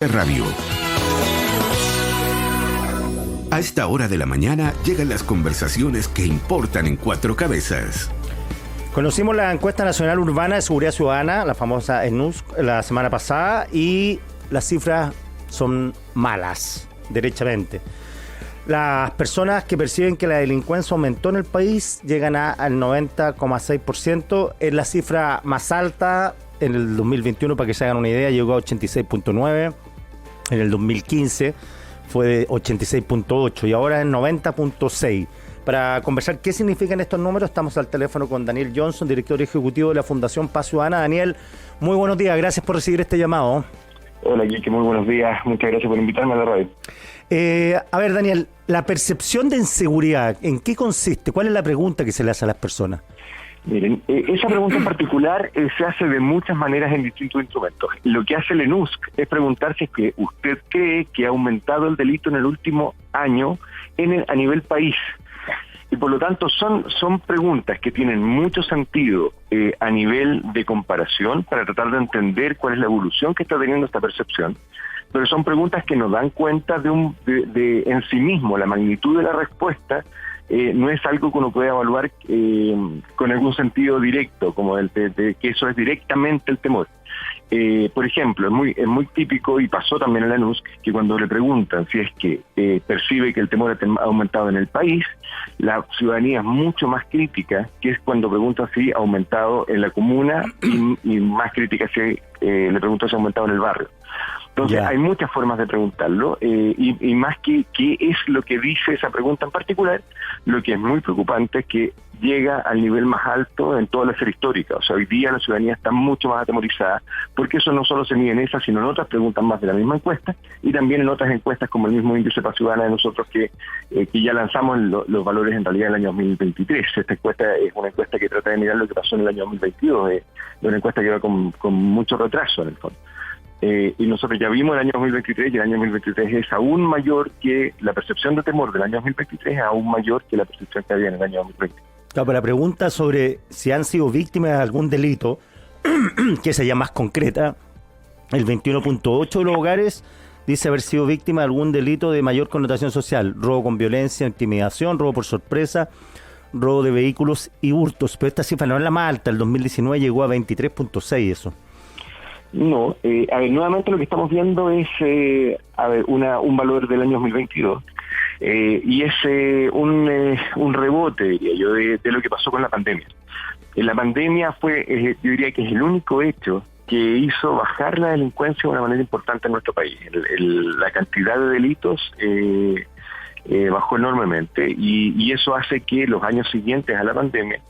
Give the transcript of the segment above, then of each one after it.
Radio. A esta hora de la mañana llegan las conversaciones que importan en Cuatro Cabezas. Conocimos la encuesta nacional urbana de seguridad ciudadana, la famosa ENUSC, la semana pasada, y las cifras son malas, derechamente. Las personas que perciben que la delincuencia aumentó en el país llegan al 90,6%, es la cifra más alta. En el 2021, para que se hagan una idea, llegó a 86,9%. En el 2015 fue de 86,8% y ahora es 90,6%. Para conversar qué significan estos números, estamos al teléfono con Daniel Johnson, director ejecutivo de la Fundación Paz Ciudadana. Daniel, muy buenos días, gracias por recibir este llamado. Hola, Quique, muy buenos días, muchas gracias por invitarme a la radio. A ver, Daniel, la percepción de inseguridad, ¿en qué consiste? ¿Cuál es la pregunta que se le hace a las personas? Miren, esa pregunta en particular se hace de muchas maneras en distintos instrumentos. Lo que hace el ENUSC es preguntarse si que usted cree que ha aumentado el delito en el último año a nivel país. Y por lo tanto son preguntas que tienen mucho sentido a nivel de comparación para tratar de entender cuál es la evolución que está teniendo esta percepción. Pero son preguntas que nos dan cuenta de en sí mismo la magnitud de la respuesta. No es algo que uno pueda evaluar con algún sentido directo, como de que eso es directamente el temor. Por ejemplo, es muy típico, y pasó también en la ENUSC, que cuando le preguntan si es que percibe que el temor ha aumentado en el país, la ciudadanía es mucho más crítica, que es cuando preguntan si ha aumentado en la comuna, y más crítica si le preguntan si ha aumentado en el barrio. Entonces, hay muchas formas de preguntarlo, y más que qué es lo que dice esa pregunta en particular, lo que es muy preocupante es que llega al nivel más alto en toda la serie histórica. O sea, hoy día la ciudadanía está mucho más atemorizada, porque eso no solo se mide en esa, sino en otras preguntas más de la misma encuesta, y también en otras encuestas como el mismo índice Paz Ciudadana de nosotros, que ya lanzamos los valores en realidad en el año 2023. Esta encuesta es una encuesta que trata de mirar lo que pasó en el año 2022, es una encuesta que va con mucho retraso en el fondo. Y nosotros ya vimos el año 2023, y el año 2023 es aún mayor que la percepción de temor del año 2023, es aún mayor que la percepción que había en el año 2020. Claro, pero la pregunta sobre si han sido víctimas de algún delito, que sería más concreta, el 21,8% de los hogares dice haber sido víctima de algún delito de mayor connotación social: robo con violencia, intimidación, robo por sorpresa, robo de vehículos y hurtos. Pero esta cifra no es la más alta, el 2019 llegó a 23,6% eso. No, nuevamente lo que estamos viendo es un valor del año 2022, y es un rebote, diría yo, de lo que pasó con la pandemia. La pandemia yo diría que es el único hecho que hizo bajar la delincuencia de una manera importante en nuestro país. La cantidad de delitos bajó enormemente, y eso hace que los años siguientes a la pandemia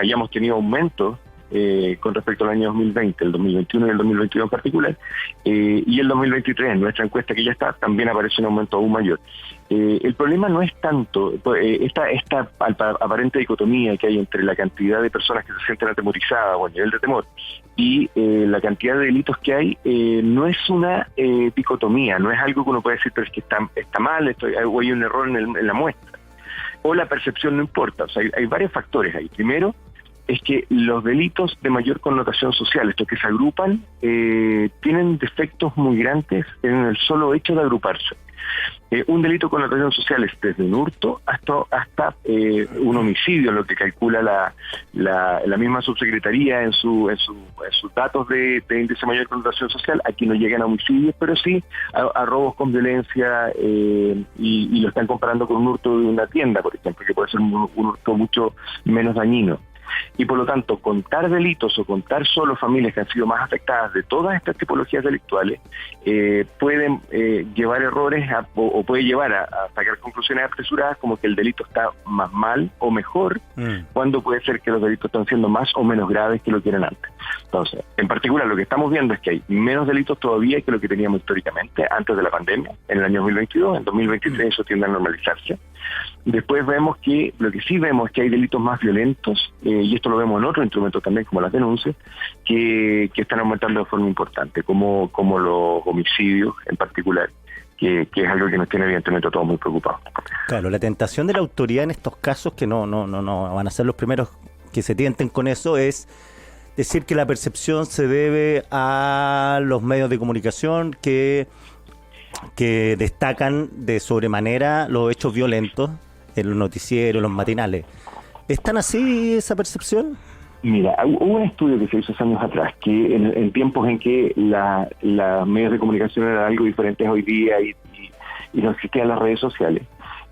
hayamos tenido aumentos con respecto al año 2020, el 2021 y el 2022 en particular, y el 2023, en nuestra encuesta que ya está, también aparece un aumento aún mayor. El problema no es tanto esta aparente dicotomía que hay entre la cantidad de personas que se sienten atemorizadas o el nivel de temor y la cantidad de delitos que hay. No es una dicotomía, no es algo que uno puede decir, pero es que está mal, o hay un error en la muestra, o la percepción no importa. O sea, hay varios factores ahí. Primero, es que los delitos de mayor connotación social, estos que se agrupan, tienen defectos muy grandes en el solo hecho de agruparse. Un delito con connotación social es desde un hurto hasta un homicidio, lo que calcula la misma subsecretaría en sus datos de índice de mayor connotación social. Aquí no llegan a homicidios, pero sí a robos con violencia, y lo están comparando con un hurto de una tienda, por ejemplo, que puede ser un hurto mucho menos dañino. Y por lo tanto, contar delitos o contar solo familias que han sido más afectadas de todas estas tipologías delictuales pueden llevar errores o puede llevar a sacar conclusiones apresuradas, como que el delito está más mal o mejor, cuando puede ser que los delitos están siendo más o menos graves que lo que eran antes. Entonces, en particular, lo que estamos viendo es que hay menos delitos todavía que lo que teníamos históricamente antes de la pandemia, en el año 2022. En 2023 eso tiende a normalizarse. Después vemos que, lo que sí vemos es que hay delitos más violentos, y esto lo vemos en otros instrumentos también, como las denuncias, que están aumentando de forma importante, como los homicidios en particular, que es algo que nos tiene evidentemente a todos muy preocupados. Claro, la tentación de la autoridad en estos casos, que no van a ser los primeros que se tienten con eso, es decir que la percepción se debe a los medios de comunicación que destacan de sobremanera los hechos violentos en los noticieros, los matinales. ¿Es tan así esa percepción? Mira, hubo un estudio que se hizo hace años atrás, que en tiempos en que los medios de comunicación eran algo diferentes hoy día y no existían las redes sociales.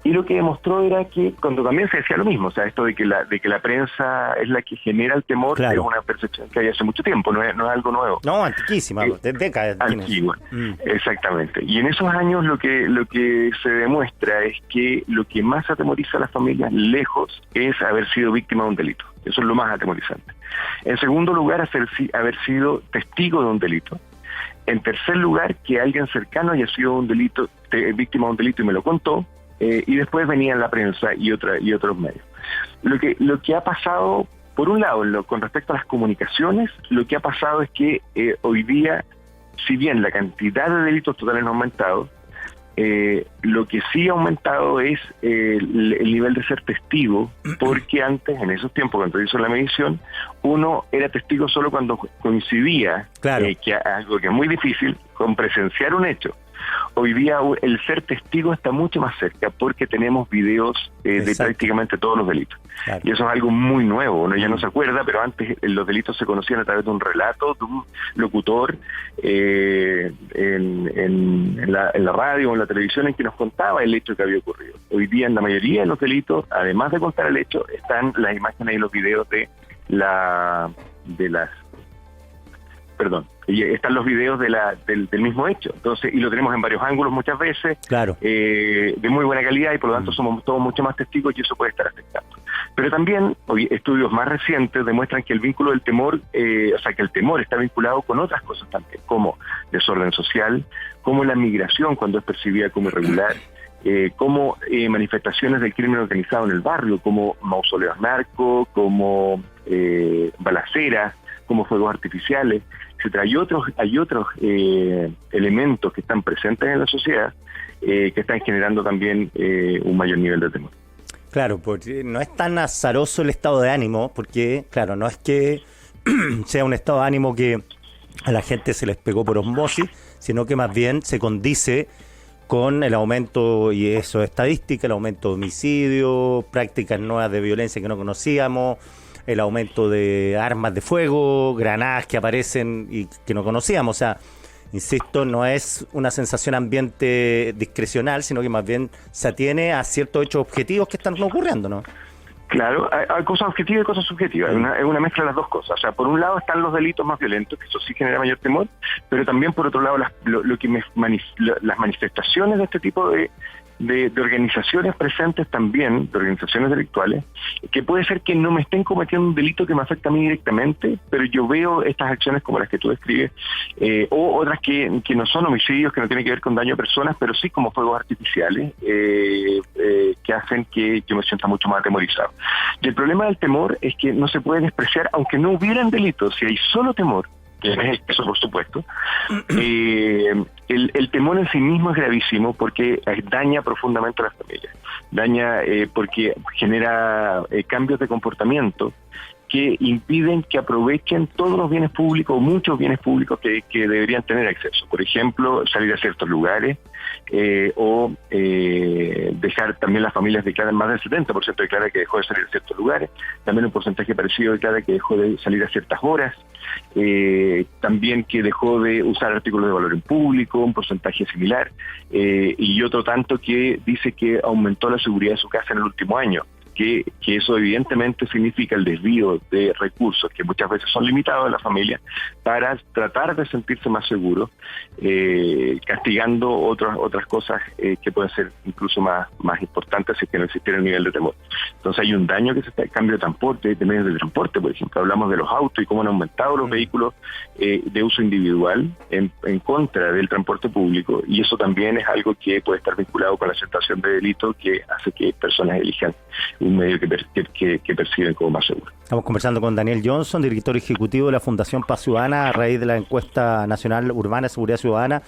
Y lo que demostró era que cuando también se decía lo mismo, o sea, esto de que la prensa es la que genera el temor, claro, es una percepción que hay hace mucho tiempo, no es algo nuevo. No, antiquísima, de décadas. Antigua, exactamente. Y en esos años lo que se demuestra es que lo que más atemoriza a las familias lejos es haber sido víctima de un delito. Eso es lo más atemorizante. En segundo lugar, haber sido testigo de un delito. En tercer lugar, que alguien cercano haya sido víctima de un delito y me lo contó. Y después venían la prensa y otros medios. Lo que ha pasado, por un lado, con respecto a las comunicaciones, lo que ha pasado es que hoy día, si bien la cantidad de delitos totales no ha aumentado, lo que sí ha aumentado es el nivel de ser testigo, porque antes, en esos tiempos, cuando hizo la medición, uno era testigo solo cuando coincidía, claro, que algo que es muy difícil, con presenciar un hecho. Hoy día el ser testigo está mucho más cerca porque tenemos videos de prácticamente todos los delitos. Claro. Y eso es algo muy nuevo, uno ya no se acuerda, pero antes los delitos se conocían a través de un relato, de un locutor en la radio o en la televisión en que nos contaba el hecho que había ocurrido. Hoy día en la mayoría de los delitos, además de contar el hecho, están las imágenes y los videos están los videos del mismo hecho. Entonces, y lo tenemos en varios ángulos muchas veces, claro, de muy buena calidad, y por lo tanto somos todos mucho más testigos y eso puede estar afectando. Pero también hoy estudios más recientes demuestran que el vínculo del temor, que el temor está vinculado con otras cosas también, como desorden social, como la migración cuando es percibida como irregular, como manifestaciones del crimen organizado en el barrio, como mausoleos narcos, como balaceras, como fuegos artificiales, etcétera. Hay otros elementos que están presentes en la sociedad que están generando también un mayor nivel de temor. Claro, porque no es tan azaroso el estado de ánimo, porque, claro, no es que sea un estado de ánimo que a la gente se les pegó por osmosis, sino que más bien se condice con el aumento, y eso es estadística, el aumento de homicidios, prácticas nuevas de violencia que no conocíamos, el aumento de armas de fuego, granadas que aparecen y que no conocíamos. O sea, insisto, no es una sensación ambiente discrecional, sino que más bien se atiene a ciertos hechos objetivos que están ocurriendo, ¿no? Claro, hay cosas objetivas y cosas subjetivas, es una mezcla de las dos cosas. O sea, por un lado están los delitos más violentos, que eso sí genera mayor temor, pero también por otro lado las manifestaciones de este tipo de organizaciones presentes también, de organizaciones delictuales, que puede ser que no me estén cometiendo un delito que me afecta a mí directamente, pero yo veo estas acciones como las que tú describes, o otras que no son homicidios, que no tienen que ver con daño a personas, pero sí como fuegos artificiales, que hacen que yo me sienta mucho más atemorizado. Y el problema del temor es que no se puede despreciar, aunque no hubieran delitos, si hay solo temor, que es eso por supuesto, el temor en sí mismo es gravísimo porque daña profundamente a las familias, daña porque genera cambios de comportamiento que impiden que aprovechen todos los bienes públicos, muchos bienes públicos que deberían tener acceso. Por ejemplo, salir a ciertos lugares o dejar, también las familias declaran, más del 70% declara que dejó de salir a ciertos lugares, también un porcentaje parecido declara que dejó de salir a ciertas horas, también que dejó de usar artículos de valor en público, un porcentaje similar, y otro tanto que dice que aumentó la seguridad de su casa en el último año. Que eso evidentemente significa el desvío de recursos que muchas veces son limitados a la familia para tratar de sentirse más seguros, castigando otras cosas que pueden ser incluso más importantes si es que no existiera el nivel de temor. Entonces hay un daño que se está, el cambio de transporte, de medios de transporte, por ejemplo, hablamos de los autos y cómo han aumentado los vehículos de uso individual en contra del transporte público, y eso también es algo que puede estar vinculado con la aceptación de delito que hace que personas elijan un medio que perciben como más seguro. Estamos conversando con Daniel Johnson, director ejecutivo de la Fundación Paz Ciudadana, a raíz de la encuesta nacional urbana de seguridad ciudadana,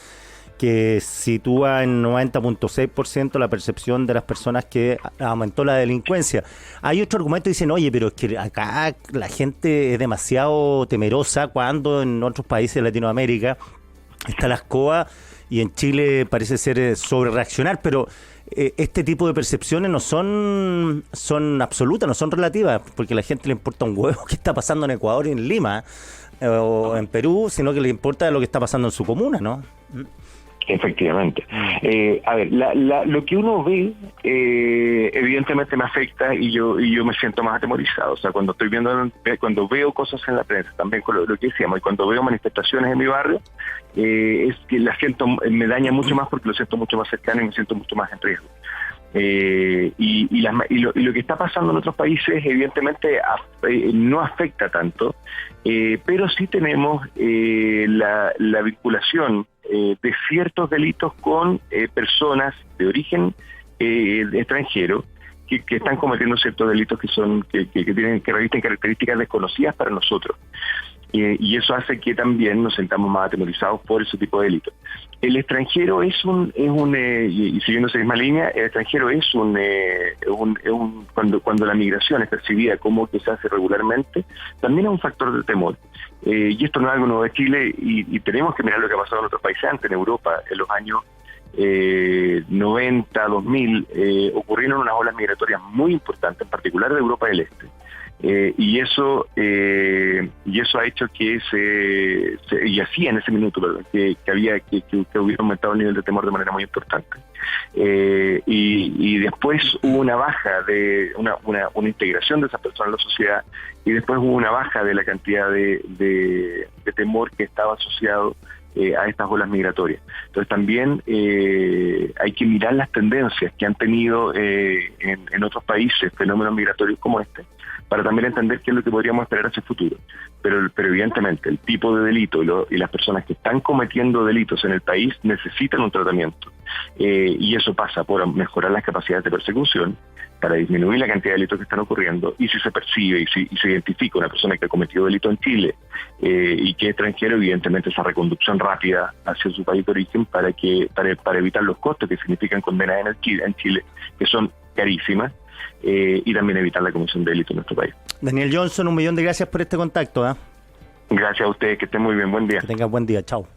que sitúa en 90.6% la percepción de las personas que aumentó la delincuencia. Hay otro argumento que dicen, oye, pero es que acá la gente es demasiado temerosa cuando en otros países de Latinoamérica está la escoba y en Chile parece ser sobre reaccionar, pero este tipo de percepciones no son absolutas, no son relativas, porque a la gente le importa un huevo qué está pasando en Ecuador y en Lima o en Perú, sino que le importa lo que está pasando en su comuna, ¿no? Efectivamente. A ver, lo que uno ve evidentemente me afecta y yo me siento más atemorizado. O sea, cuando veo cosas en la prensa, también con lo que decíamos, y cuando veo manifestaciones en mi barrio, es que me daña mucho más porque lo siento mucho más cercano y me siento mucho más en riesgo. Lo que está pasando en otros países evidentemente no afecta tanto, pero sí tenemos la vinculación de ciertos delitos con personas de origen extranjero que están cometiendo ciertos delitos que revisten características desconocidas para nosotros. Y eso hace que también nos sentamos más atemorizados por ese tipo de delitos. El extranjero y siguiendo esa misma línea, el extranjero es cuando la migración es percibida como que se hace regularmente, también es un factor de temor. Y esto no es algo nuevo de Chile y tenemos que mirar lo que ha pasado en otros países antes. En Europa, en los años 90, 2000, ocurrieron unas olas migratorias muy importantes, en particular de Europa del Este. Y eso ha hecho que y así en ese minuto, ¿verdad? que hubiera aumentado el nivel de temor de manera muy importante. Y después hubo una baja de una integración de esas personas en la sociedad, y después hubo una baja de la cantidad de temor que estaba asociado a estas olas migratorias. Entonces también hay que mirar las tendencias que han tenido en otros países fenómenos migratorios como este, para también entender qué es lo que podríamos esperar hacia el futuro. Pero evidentemente el tipo de delito y las personas que están cometiendo delitos en el país necesitan un tratamiento. Y eso pasa por mejorar las capacidades de persecución, para disminuir la cantidad de delitos que están ocurriendo, y si se percibe y se identifica una persona que ha cometido delito en Chile y que es extranjero, evidentemente esa reconducción rápida hacia su país de origen para evitar los costos que significan condenas en Chile, que son carísimas, y también evitar la comisión de delitos en nuestro país. Daniel Johnson, 1.000.000 de gracias por este contacto. Gracias a ustedes, que estén muy bien, buen día. Que tengas buen día, chao.